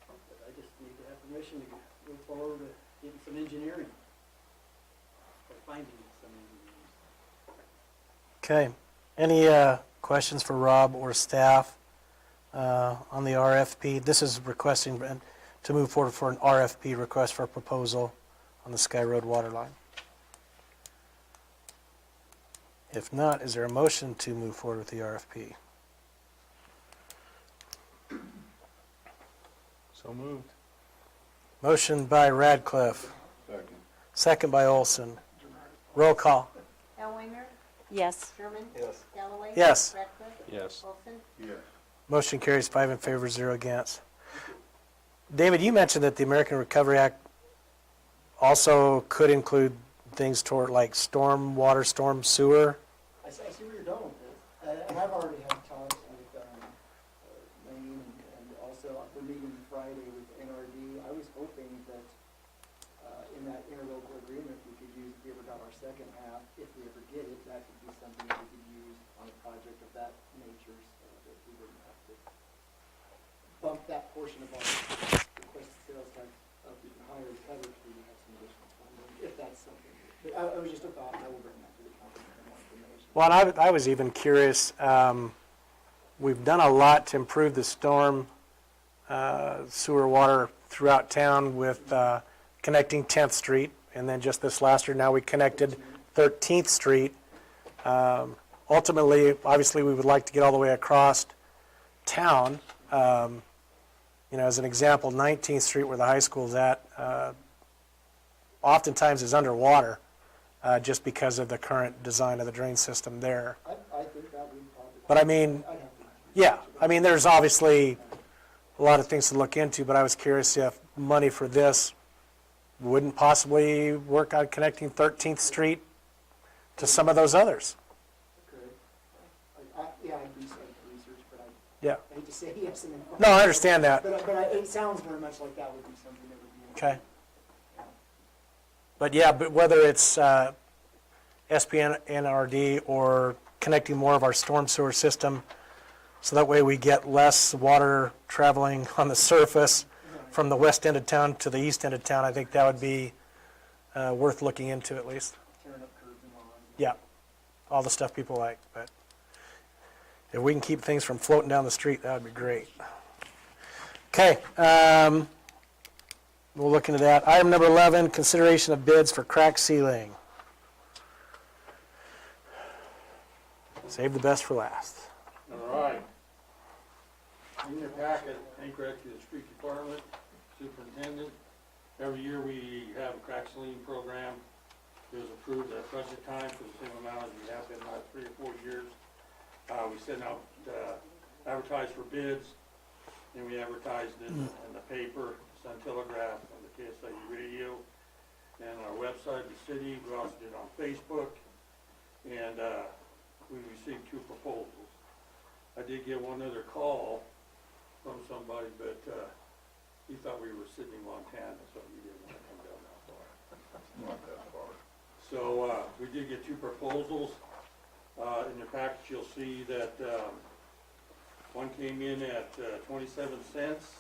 But I just need to have permission to move forward with getting some engineering, or finding some engineering. Okay. Any questions for Rob or staff on the RFP? This is requesting to move forward for an RFP, request for a proposal on the Sky Road water line. If not, is there a motion to move forward with the RFP? So moved. Motion by Radcliffe, Second. second by Olson. Roll call. Elwinger, Yes. Sherman, Yes. Galloway. Yes. Ratcliffe, Yes. Olson. Yes. Motion carries 5 in favor, 0 against. David, you mentioned that the American Recovery Act also could include things toward like storm water, storm sewer. I see where you're going with this, and I've already had talks with Lane, and also we're meeting Friday with NRD. I was hoping that in that interlocal agreement, we could use, if we ever got our second half, if we ever get it, that could be something that we could use on a project of that nature, so that we wouldn't have to bump that portion of our requested sales tax up even higher to cover, because we would have some additional funding, if that's something. But it was just a thought, and I will bring that to the council for more information. Well, and I was even curious, we've done a lot to improve the storm sewer water throughout town with connecting 10th Street, and then just this last year, now we connected 13th Street. Ultimately, obviously, we would like to get all the way across town. You know, as an example, 19th Street, where the high school's at, oftentimes is underwater, just because of the current design of the drain system there. I think that would probably. But I mean, I'd have to. yeah, I mean, there's obviously a lot of things to look into, but I was curious if money for this wouldn't possibly work on connecting 13th Street to some of those others. Okay. Yeah, I'd do some research, but Yeah. I hate to say yes and then. No, I understand that. But it sounds very much like that would be something that would be. Okay. But yeah, but whether it's SPNRD or connecting more of our storm sewer system, so that way we get less water traveling on the surface from the west end of town to the east end of town, I think that would be worth looking into at least. Tearing up curbs and lawns. Yeah, all the stuff people like. But If we can keep things from floating down the street, that would be great. Okay, we'll look into that. Item number 11, consideration of bids for crack sealing. Save the best for last. All right. In your packet, anchor to the street department, superintendent. Every year we have a crack sealing program. It was approved at budget time for the same amount as we have been the last 3 or 4 years. We sent out, advertised for bids, and we advertised it in the paper, Sun Telegraph, and the KSIU radio, and our website, the city. We also did it on Facebook, and we received 2 proposals. I did get one other call from somebody, but he thought we were sitting in Montana, so he didn't want to come down that far. Not that far. So we did get 2 proposals. In your package, you'll see that one came in at 27 cents,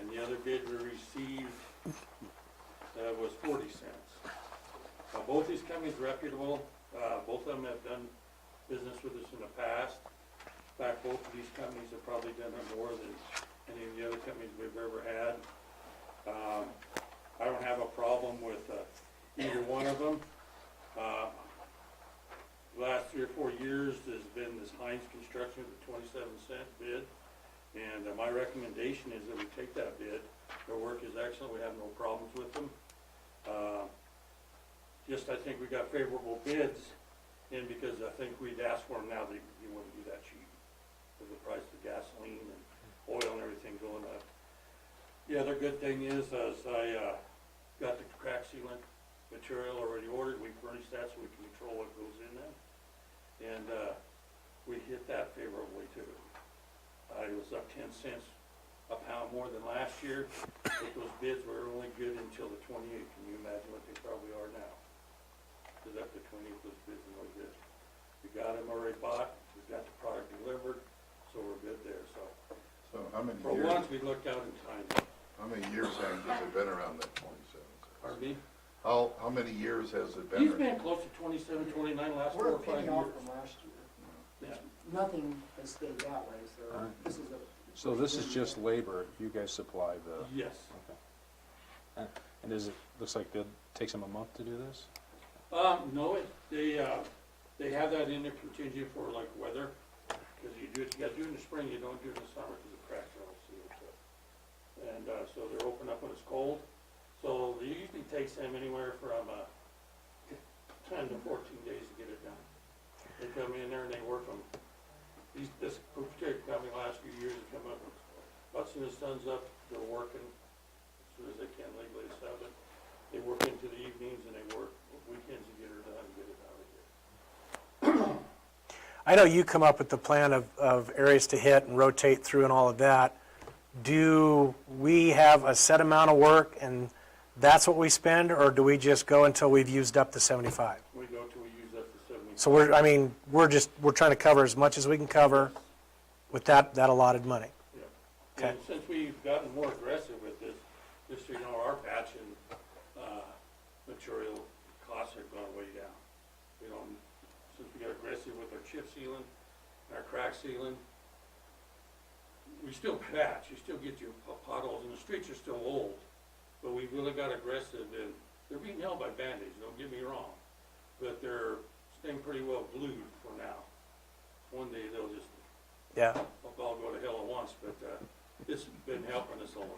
and the other bid we received was 40 cents. Both these companies are reputable. Both of them have done business with us in the past. In fact, both of these companies have probably done it more than any of the other companies we've ever had. I don't have a problem with either one of them. Last 3 or 4 years, there's been this Heinz Construction with a 27-cent bid, and my recommendation is that we take that bid. Their work is excellent. We have no problems with them. I think we got favorable bids, and because I think we'd asked for them now, you wouldn't do that cheap, with the price of gasoline and oil and everything going up. The other good thing is I got the crack sealant material already ordered. We furnished that so we can control what goes in there. And we hit that favorably too. It was up 10 cents a pound more than last year, but those bids were only good until the 28th. Can you imagine what they probably are now? Because up to 28th, those bids are no good. We got them already bought, we got the product delivered, so we're good there. So how many For years, once, we looked out in time. how many years has it been around that 27 cents? Pardon me? How many years has it He's been? been close to 27, 29 last 4 We're or a 5 penny off years. from last year. Yeah. Nothing has stayed that way, so this is a. So this is just labor, you guys supply the, Yes. and is it, looks like it takes them a month to do this? No, they have that in there contingent for like weather, because you gotta do it in the spring, you don't do it in the summer, because the cracks are all sealed. And, so they're open up when it's cold, so it usually takes them anywhere from, 10 to 14 days to get it done. They come in there and they work them, this particular company last few years have come up, about as soon as the sun's up, they're working, as soon as they can legally at 7. They work into the evenings and they work weekends to get her done and get it out of here. I know you come up with the plan of areas to hit and rotate through and all of that. Do we have a set amount of work and that's what we spend, or do we just go until we've used up the 75? We go till we use up to 75. So we're trying to cover as much as we can cover with that allotted money. Yeah. Okay. And since we've gotten more aggressive with this, just so you know, our batch and material costs have gone way down. We don't, since we got aggressive with our chip sealing, our crack sealing, we still patch, you still get your potholes, and the streets are still old, but we really got aggressive, and they're being held by Band-Aids, don't get me wrong, but they're staying pretty well glued for now. One day they'll just, Yeah. all go to hell at once, but it's been helping us a lot.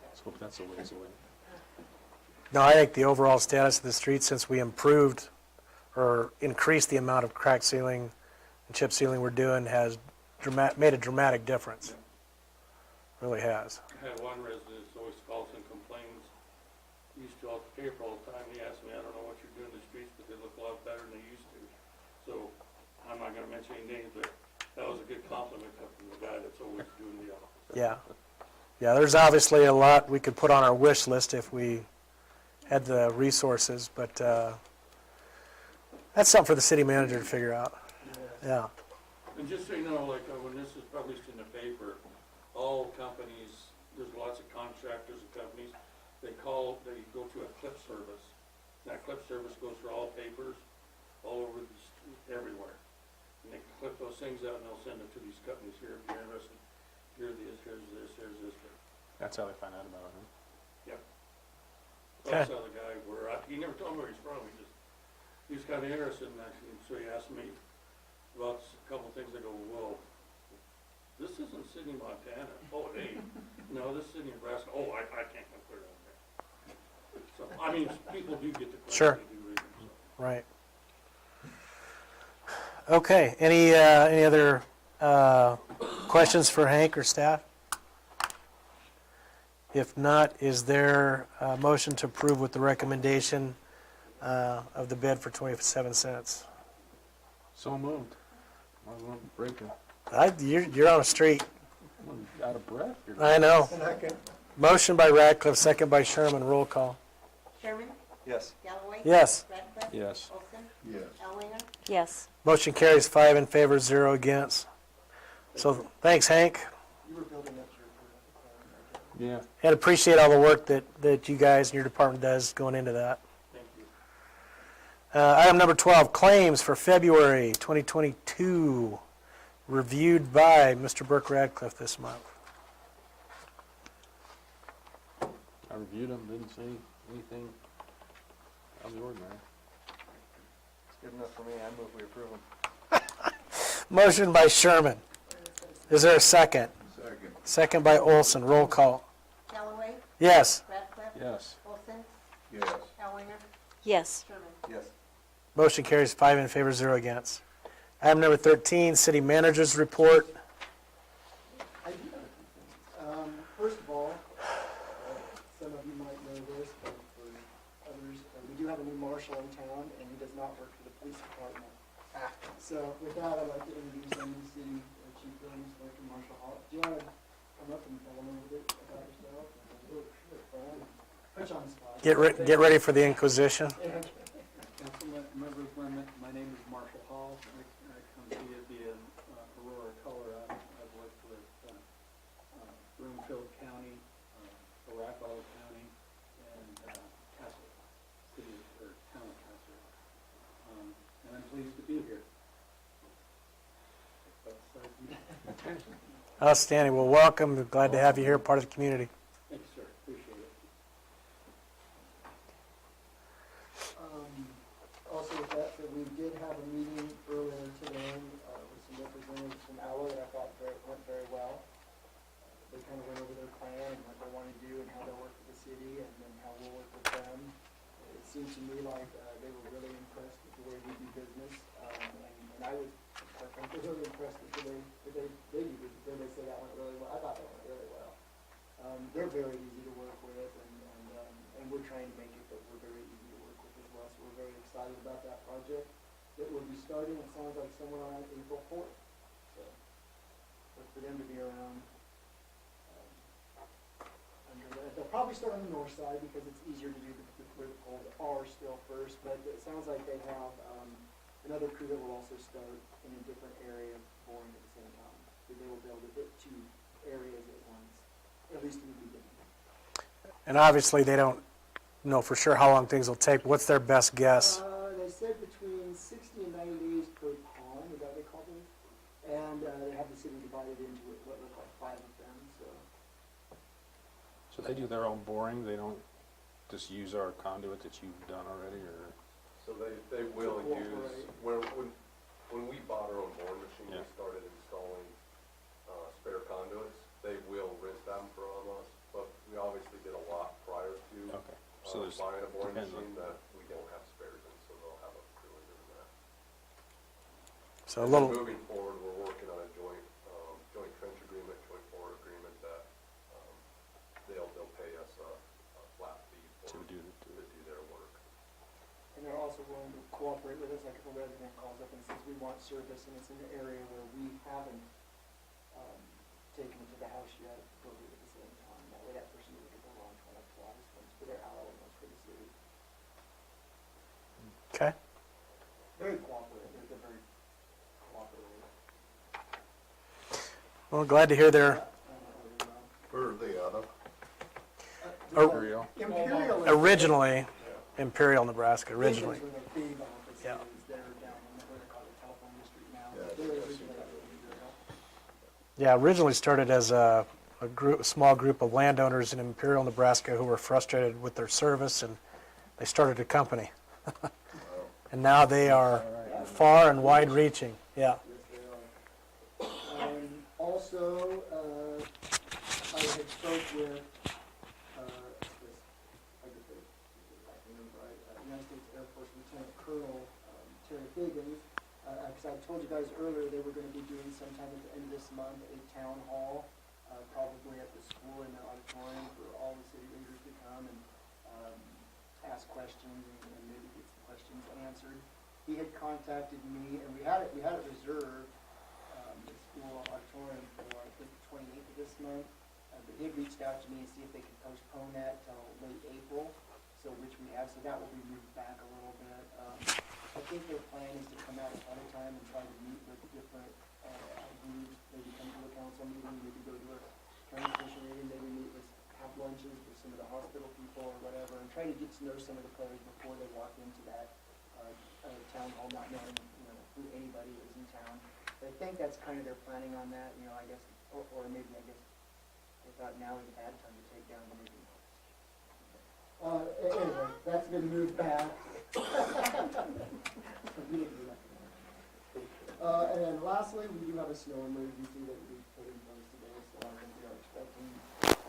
Let's hope that's a ways away. No, I think the overall status of the street since we improved or increased the amount of crack sealing and chip sealing we're doing has made a dramatic difference. Really has. I had one resident who always calls and complains, he used to all the paper all the time, he asked me, I don't know what you're doing in the streets, but they look a lot better than they used to. So, I'm not gonna mention any names, but that was a good compliment coming from the guy that's always doing the office. Yeah. Yeah, there's obviously a lot we could put on our wish list if we had the resources, but that's something for the city manager to figure out. Yeah. And just so you know, like, when this is published in the paper, all companies, there's lots of contractors and companies, they go to a clip service. That clip service goes for all papers, all over everywhere. And they clip those things out and they'll send it to these companies here, if you're interested. Here's this, here's this. That's how they find out about it, huh? Yep. Okay. I saw the guy he never told me where he's from, he was kinda interested in that, and so he asked me about a couple of things. I go, whoa, this isn't Sydney, Montana. Oh, it ain't. No, this is Sydney, Nebraska. Oh, I can't come clear down there. So, I mean, people do get the question. Sure. They do read them, so. Right. Okay, any other questions for Hank or staff? If not, is there a motion to approve with the recommendation of the bid for 27 cents? So moved. I was breaking. You're on a streak. I'm out of breath. I know. Second. Motion by Radcliffe, second by Sherman. Roll call. Sherman? Yes. Galloway? Yes. Radcliffe? Yes. Olson? Yes. Elwinger? Yes. Motion carries 5 in favor, 0 against. So thanks, Hank. You were building up your. Yeah. And appreciate all the work that you guys and your department does going into that. Thank you. Item number 12, claims for February 2022, reviewed by Mr. Burke Radcliffe this month. I reviewed them, didn't see anything out of the ordinary. It's good enough for me. I move we approve them. Motion by Sherman. Is there a second? Second. Second by Olson. Roll call. Galloway? Yes. Radcliffe? Yes. Olson? Yes. Elwinger? Yes. Sherman? Yes. Motion carries 5 in favor, 0 against. Item number 13, city manager's report. I do have a few things. First of all, some of you might know this, but for others, we do have a new marshal in town, and he does not work for the police department. So with that, I'd like to introduce our new city chief building inspector, Marshall Hall. Do you want to come up and tell them a little bit about yourself? Oh, sure, Brian. Put you on the spot. Get ready for the Inquisition. Council members, my name is Marshall Hall. I come to you via Aurora, Colorado. I've worked with Broomfield County, Arapahoe County, and Castle City, or Town of Castle. And I'm pleased to be here. Outstanding. Well, welcome. We're glad to have you here, part of the community. Thank you, sir. Appreciate it. Also with that, so we did have a meeting earlier today with some representatives from ALA that I thought went very well. They kind of went over their plan and what they want to do and how they'll work with the city and then how we'll work with them. It seemed to me like they were really impressed with the way we do business. And I was frankly really impressed with the way they do business. They said that went really well. I thought that went really well. They're very easy to work with and we're trying to make it that we're very easy to work with as well. So we're very excited about that project. It will be starting, it sounds like somewhere around April 4th. So look for them to be around. They'll probably start on the north side because it's easier to do where the poles are still first, but it sounds like they have another crew that will also start in a different area boring at the same time. So they will be able to hit 2 areas at once, at least in the beginning. And obviously, they don't know for sure how long things will take. What's their best guess? They said between 60 and 90 days per pond, is that what they call it? And they have the city divided into what look like 5 of them, so. So they do their own boring? They don't just use our conduit that you've done already, or? So they will To use, cooperate. when we bought our own boring machine, we Yeah. started installing spare conduits. They will rent them from us, but we obviously did a lot prior to Okay. So there's, buying a boring depends on- machine that we don't have spares in, so they'll have a crew in doing that. So a And little, moving forward, we're working on a joint trench agreement, joint board agreement that they'll pay us a flat fee to to do, do their work. And they're also willing to cooperate with us, like if a resident calls up and says, we want service, and it's in an area where we haven't taken it to the house yet, they'll do it at the same time. That way that person will get their launch one up twice, once for their hour and once for the city. okay. Very cooperative, they're very cooperative. Well, glad to hear they're Where are they out of? Imperial. Imperial. originally Imperial, Nebraska, originally. Where their big office Yeah. is, they're down in what they call the telephone district now. Yeah, Yeah, originally started as a small group of landowners in Imperial, Nebraska who were frustrated with their service, and they started a company. And now they are far and wide-reaching, yeah. Yes, they are. Also, I had spoke with, United States Air Force Lieutenant Colonel Terry Higgins, because I told you guys earlier they were going to be doing sometime at the end of this month a town hall, probably at the school in the auditorium for all the city leaders to come and ask questions and maybe get some questions answered. He had contacted me, and we had it reserved, the school auditorium for, I think, the 28th of this month. But he had reached out to me and see if they could postpone that till late April, so which we have, so that will be moved back a little bit. I think their plan is to come out ahead of time and try to meet with different groups, maybe come to a council meeting, maybe go to a county commission meeting, maybe meet with, have lunches with some of the hospital people or whatever, and try to get to know some of the players before they walk into that town hall, not knowing, who anybody is in town. But I think that's kind of their planning on that, I guess, or maybe, I guess, they thought now is a bad time to take down the meeting. Anyway, that's been moved back. And then lastly, we do have a snow emergency that we put in place today, so I think we are expecting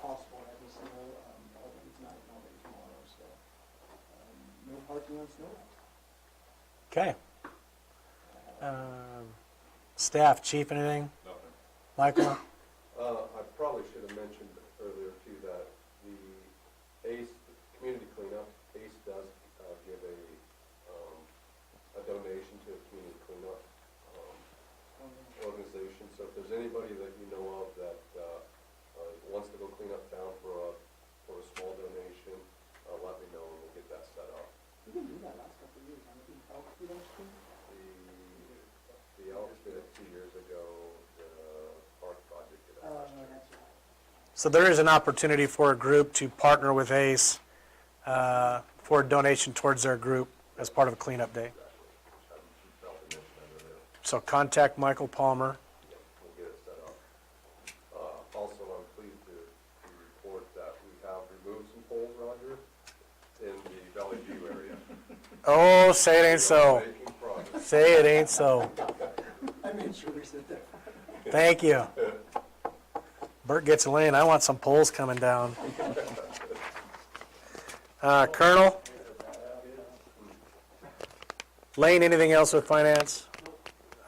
possible heavy snow, although it's not already tomorrow, so no parking on snow. Okay. Staff, chief, anything? Nothing. Michael? I probably should have mentioned earlier too that the ACE, community cleanup, ACE does give a donation to a community cleanup organization. So if there's anybody that you know of that wants to go clean up town for a small donation, let me know and we'll get that set up. We didn't do that last couple of years, haven't we? The Elks did it 2 years ago, the park project did it last year. That's right. So there is an opportunity for a group to partner with ACE for a donation towards their group as part of a cleanup day. So contact Michael Palmer. We'll get it set up. Also, I'm pleased to report that we have removed some poles, Roger, in the Valley View area. Oh, say it ain't so. Making progress. Say it ain't so. I made sure they said that. Thank you. Bert gets a lane. I want some poles coming down. Colonel? Lane, anything else with finance?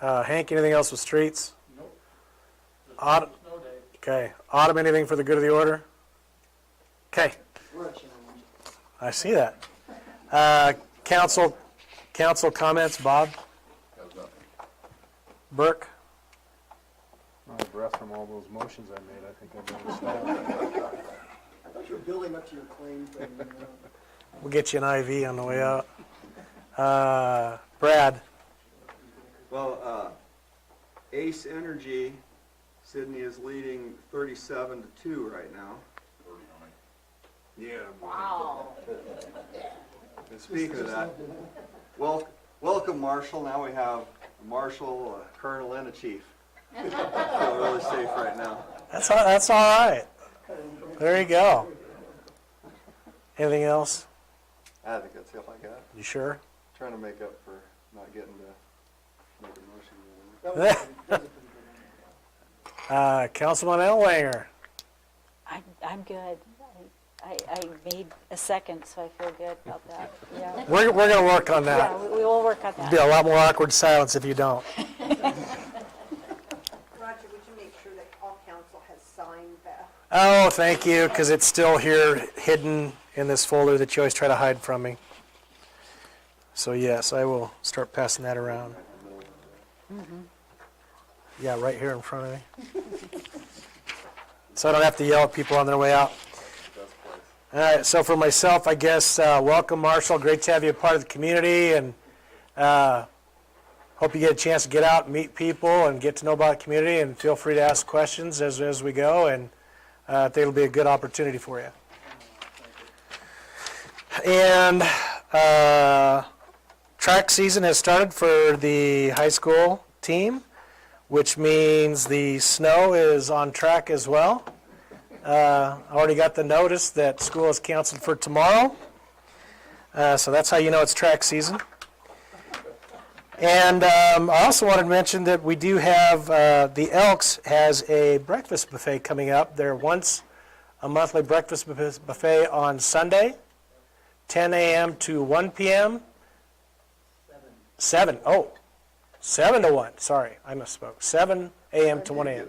Hank, anything else with streets? Nope. Autumn? Snow day. Okay. Autumn, anything for the good of the order? Okay. We're a challenge. I see that. Council comments, Bob? Has nothing. Burke? Out of breath from all those motions I made, I think I'd better stop. I thought you were building up to your claim thing. We'll get you an IV on the way out. Brad? Well, Ace Energy, Sydney is leading 37-2 right now. Yeah. Wow. And speaking of that, welcome Marshall. Now we have a Marshal, a Colonel, and a Chief. Feel really safe right now. That's all right. There you go. Anything else? I think that's all I got. You sure? Trying to make up for not getting to make a motion. That was a pretty good Councilman Ellwanger? I'm good. I made a second, so I feel good about that. Yeah. We're going to work on that. Yeah, we will work on There'll be a that. lot more awkward silence if you don't. Roger, would you make sure that all council has signed that? Oh, thank you, because it's still here hidden in this folder that you always try to hide from me. So yes, I will start passing that around. Yeah, right here in front of me. So I don't have to yell at people on their way out. All right, so for myself, I guess, welcome, Marshall. Great to have you a part of the community, and hope you get a chance to get out and meet people and get to know about the community, and feel free to ask questions as we go, and I think it'll be a good opportunity for you. And track season has started for the high school team. which means the snow is on track as well. I already got the notice that school is canceled for tomorrow. So that's how you know it's track season. And I also wanted to mention that we do have, the Elks has a breakfast buffet coming up. Their once a monthly breakfast buffet on Sunday, 10 a.m. to 1 p.m. 7 to 1. Sorry, I misspoke. 7 a.m. to 1 a.m.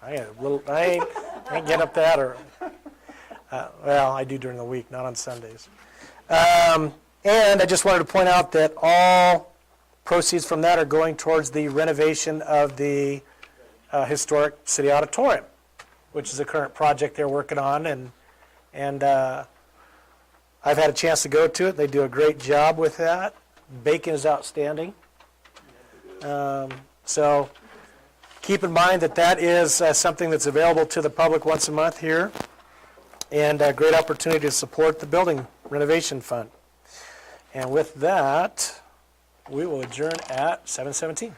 I ain't getting up that early. Well, I do during the week, not on Sundays. And I just wanted to point out that all proceeds from that are going towards the renovation of the historic city auditorium, which is a current project they're working on, and I've had a chance to go to it. They do a great job with that. Bacon is outstanding. So keep in mind that that is something that's available to the public once a month here, and a great opportunity to support the building renovation fund. And with that, we will adjourn at 7:17.